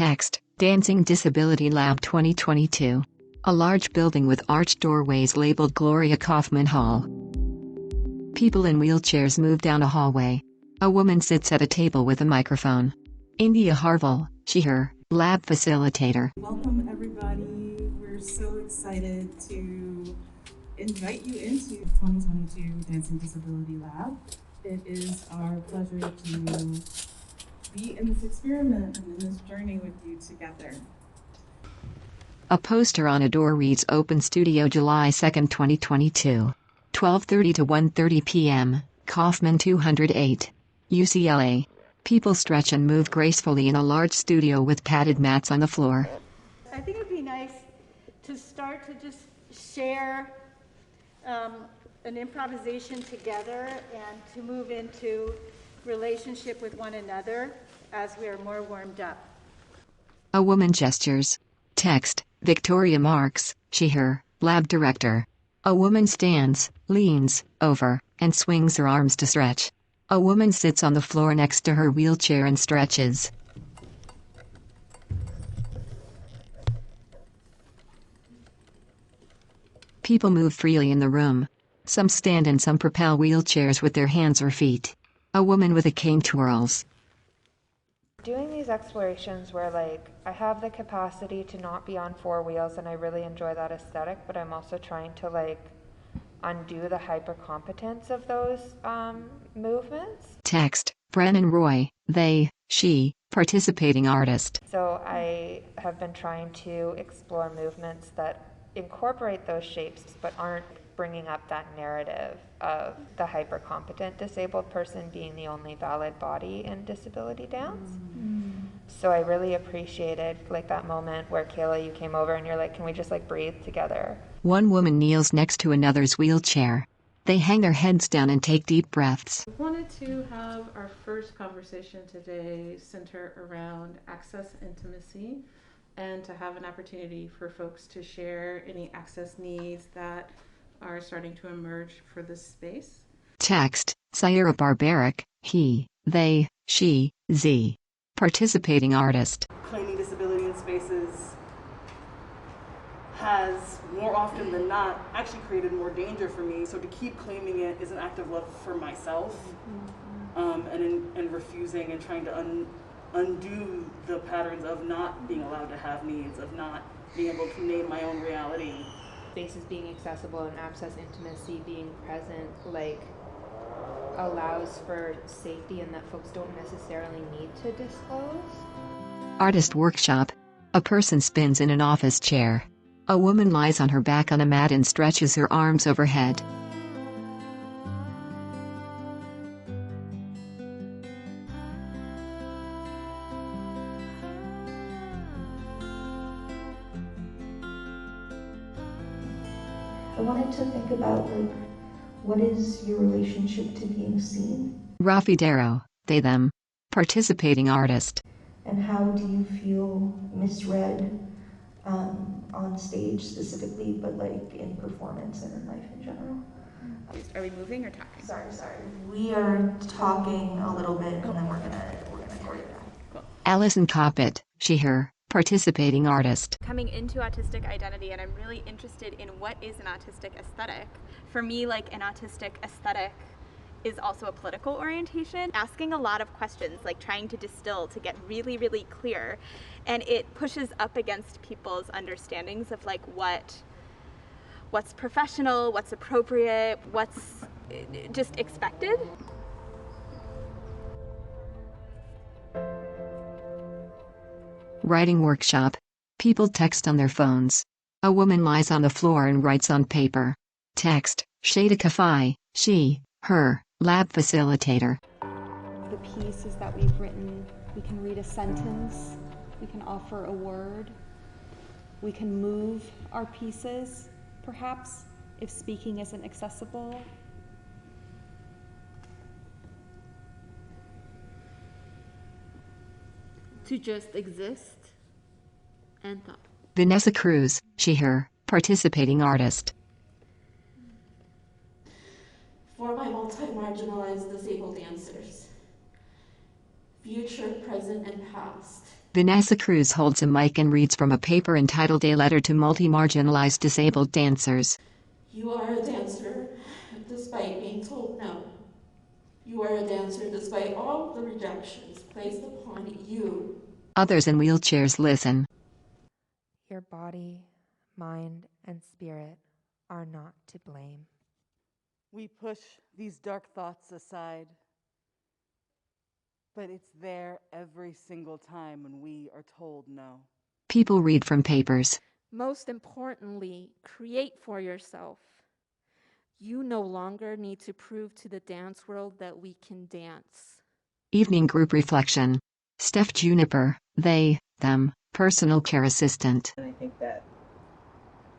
Text, Dancing Disability Lab 2022. A large building with arched doorways labeled Gloria Kaufman Hall. People in wheelchairs move down a hallway. A woman sits at a table with a microphone. India Harville, she/her, lab facilitator. Welcome everybody. We're so excited to invite you into 2022 Dancing Disability Lab. It is our pleasure to be in this experiment and in this journey with you together. A poster on a door reads Open Studio July 2, 2022. 12:30 to 1:30 p.m., Kaufman 208. UCLA. People stretch and move gracefully in a large studio with padded mats on the floor. I think it would be nice to start to just share an improvisation together and to move into relationship with one another as we are more warmed up. A woman gestures. Text, Victoria Marks, she/her, lab director. A woman stands, leans over, and swings her arms to stretch. A woman sits on the floor next to her wheelchair and stretches. People move freely in the room. Some stand and some propel wheelchairs with their hands or feet. A woman with a cane twirls. Doing these explorations where I have the capacity to not be on four wheels and I really enjoy that aesthetic, but I'm also trying to undo the hypercompetence of those movements. Text, Brennan Roy, they, she, participating artist. So I have been trying to explore movements that incorporate those shapes but aren't bringing up that narrative of the hypercompetent disabled person being the only valid body in disability dance. So I really appreciated that moment where Kayla, you came over and you're like, can we just breathe together? One woman kneels next to another's wheelchair. They hang their heads down and take deep breaths. We wanted to have our first conversation today center around access intimacy and to have an opportunity for folks to share any access needs that are starting to emerge for this space. Text, Sierra Barbaric, he, they, she, z. Participating artist. Claiming disability in spaces has, more often than not, actually created more danger for me. So to keep claiming it is an act of love for myself, and refusing and trying to undo the patterns of not being allowed to have needs, of not being able to name my own reality. Spaces being accessible and access intimacy being present allows for safety and that folks don't necessarily need to disclose. Artist workshop. A person spins in an office chair. A woman lies on her back on a mat and stretches her arms overhead. I wanted to think about what is your relationship to being seen? Rafi Darrow, they them. Participating artist. And how do you feel misread on stage specifically, but in performance and in life in general? Are we moving or talking? Sorry. We are talking a little bit and then we're gonna go to that. Cool. Allison Coppett, she/her. Participating artist. Coming into autistic identity, and I'm really interested in what is an autistic aesthetic. For me, an autistic aesthetic is also a political orientation, asking a lot of questions, trying to distill to get really, really clear. And it pushes up against people's understandings of what's professional, what's appropriate, what's just expected. Writing workshop. People text on their phones. A woman lies on the floor and writes on paper. Text, Shada Kafai, she, her, lab facilitator. The pieces that we've written, we can read a sentence, we can offer a word, we can move our pieces, perhaps, if speaking isn't accessible. To just exist and thought. Vanessa Cruz, she/her, participating artist. For my multi-marginalized disabled dancers, future, present, and past, Vanessa Cruz holds a mic and reads from a paper entitled A Letter to Multi-Marginalized Disabled Dancers. You are a dancer despite being told no. You are a dancer despite all the rejections placed upon you. Others in wheelchairs listen. Your body, mind, and spirit are not to blame. We push these dark thoughts aside, but it's there every single time when we are told no. People read from papers. Most importantly, create for yourself. You no longer need to prove to the dance world that we can dance. Evening group reflection. Steph Juniper, they, them, personal care assistant. And I think that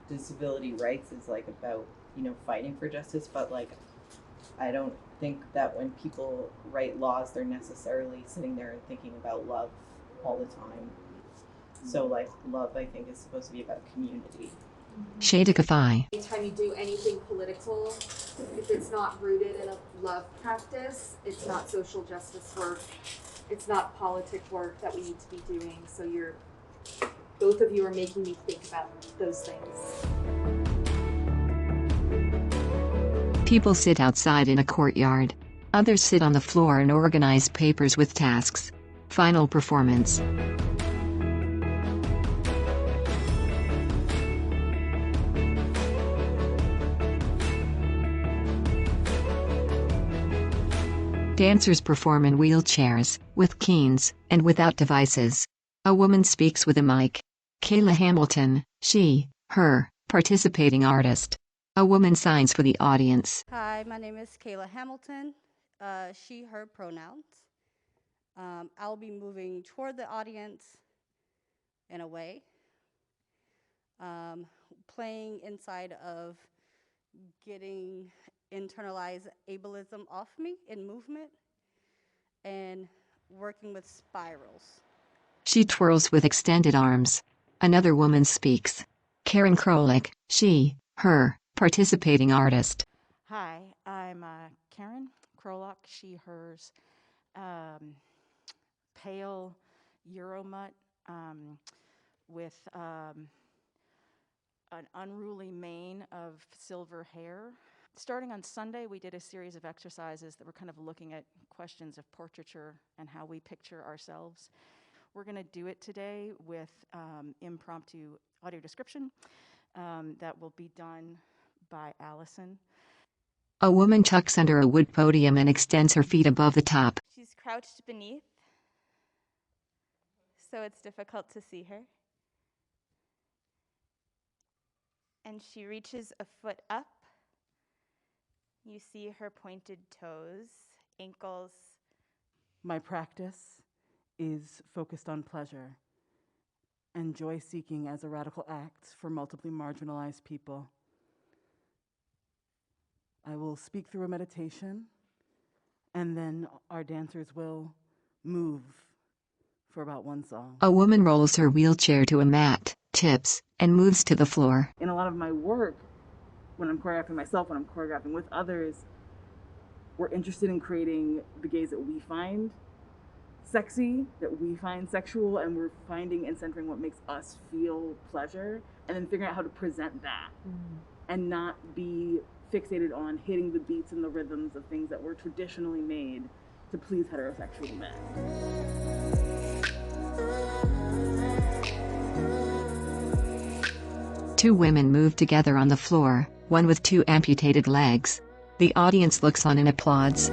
disability rights is like about, fighting for justice, but like, I don't think that when people write laws, they're necessarily sitting there and thinking about love all the time. So like, love, I think, is supposed to be about community. Shada Kafai. Anytime you do anything political, if it's not rooted in a love practice, it's not social justice work, it's not politic work that we need to be doing. So both of you are making me think about those things. People sit outside in a courtyard. Others sit on the floor and organize papers with tasks. Final performance. Dancers perform in wheelchairs, with canes, and without devices. A woman speaks with a mic. Kayla Hamilton, she, her, participating artist. A woman signs for the audience. Hi, my name is Kayla Hamilton, she, her pronouns. I'll be moving toward the audience in a way, playing inside of getting internalized ableism off me in movement and working with spirals. She twirls with extended arms. Another woman speaks. Karen Krolik, she, her, participating artist. Hi, I'm Karen Krolik, she, hers, pale Euromut with an unruly mane of silver hair. Starting on Sunday, we did a series of exercises that were kind of looking at questions of portraiture and how we picture ourselves. We're going to do it today with impromptu audio description that will be done by Allison. A woman tucks under a wood podium and extends her feet above the top. She's crouched beneath, so it's difficult to see her. And she reaches a foot up. You see her pointed toes, ankles. My practice is focused on pleasure and joy-seeking as a radical act for multiply marginalized people. I will speak through a meditation, and then our dancers will move for about one song. A woman rolls her wheelchair to a mat, tips, and moves to the floor. In a lot of my work, when I'm choreographing myself, when I'm choreographing with others, we're interested in creating the gaze that we find sexy, that we find sexual, and we're finding and centering what makes us feel pleasure, and then figuring out how to present that and not be fixated on hitting the beats and the rhythms of things that were traditionally made to please heterosexual men. Two women move together on the floor, one with two amputated legs. The audience looks on and applauds.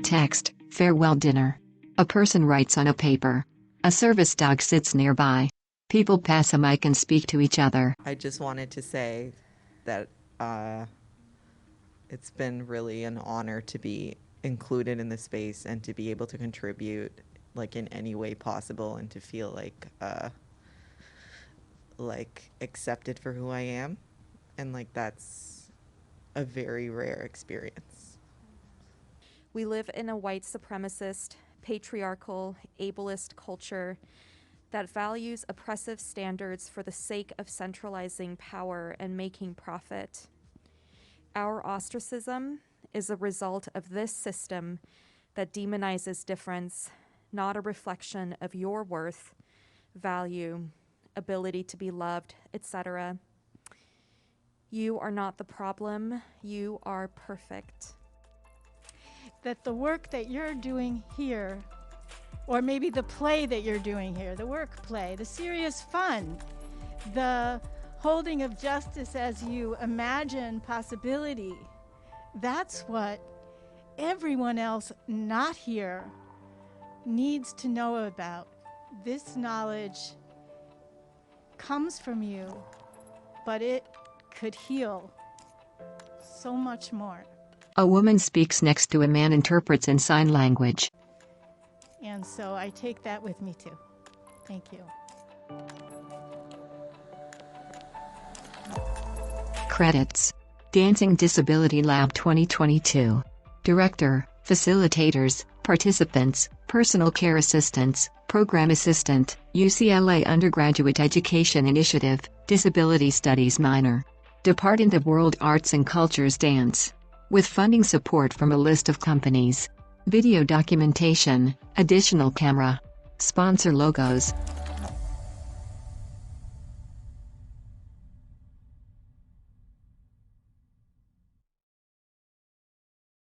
Text, farewell dinner. A person writes on a paper. A service dog sits nearby. People pass a mic and speak to each other. I just wanted to say that it's been really an honor to be included in the space and to be able to contribute like in any way possible and to feel like accepted for who I am, and like that's a very rare experience. We live in a white supremacist, patriarchal, ableist culture that values oppressive standards for the sake of centralizing power and making profit. Our ostracism is a result of this system that demonizes difference, not a reflection of your worth, value, ability to be loved, etc. You are not the problem, you are perfect. That the work that you're doing here, or maybe the play that you're doing here, the work play, the serious fun, the holding of justice as you imagine possibility, that's what everyone else not here needs to know about. This knowledge comes from you, but it could heal so much more. A woman speaks next to a man interprets in sign language. And so I take that with me too. Thank you. Credits: Dancing Disability Lab 2022. Director, facilitators, participants, personal care assistants, program assistant, UCLA Undergraduate Education Initiative, Disability Studies minor. Department of World Arts and Cultures Dance. With funding support from a list of companies. Video documentation, additional camera. Sponsor logos.